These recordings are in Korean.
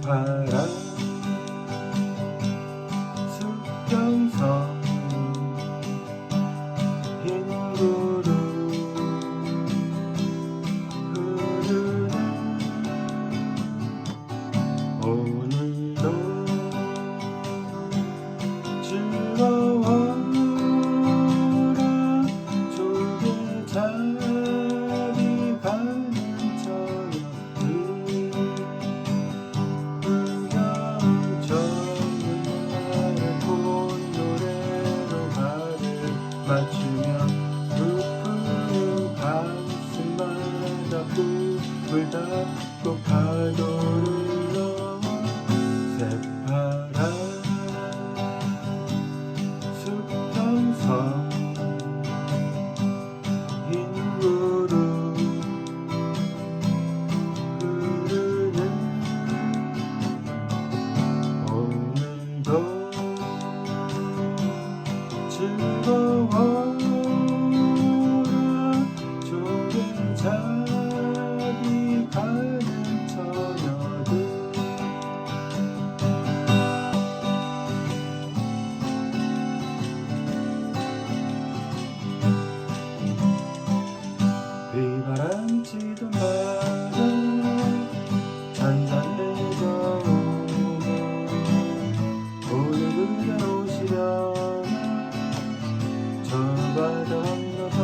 새파란 수평선 흰 구름 흐르는 오늘도 즐거워라 조개잡이 가는 저녁들 흥겨운 정을 콧노래로 발을 맞추며 부푸는 가슴마다 꿈을 닫고 파도를 넣어 새파란 수평선 흰 구름 흐르는 오늘도 즐거워라 조개잡이 가는 저녁들 비바람이 치던 바다 잔잔해져 오면 오늘 그대 오시려나 저 바다 건너서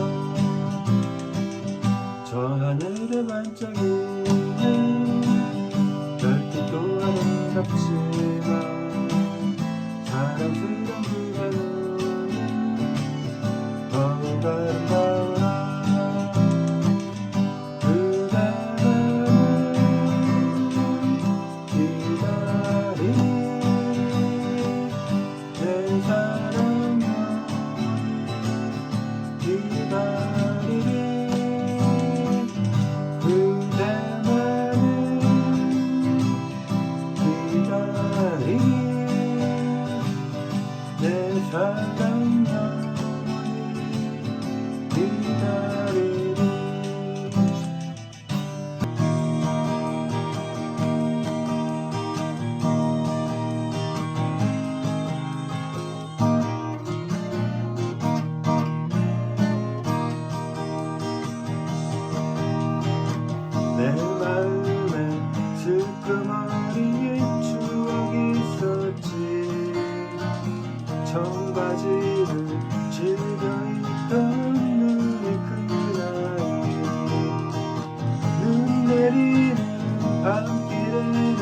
저 하늘에 반짝이는 별빛도 아름답지만 사랑스런 그대 눈은 더욱 아름다워라 내 사랑 영원히 기다리리 내 마음에 슬픔어리의 추억이 있었지 청바지를 즐겨 입던 눈이 큰 나이 눈 내리는 밤길에는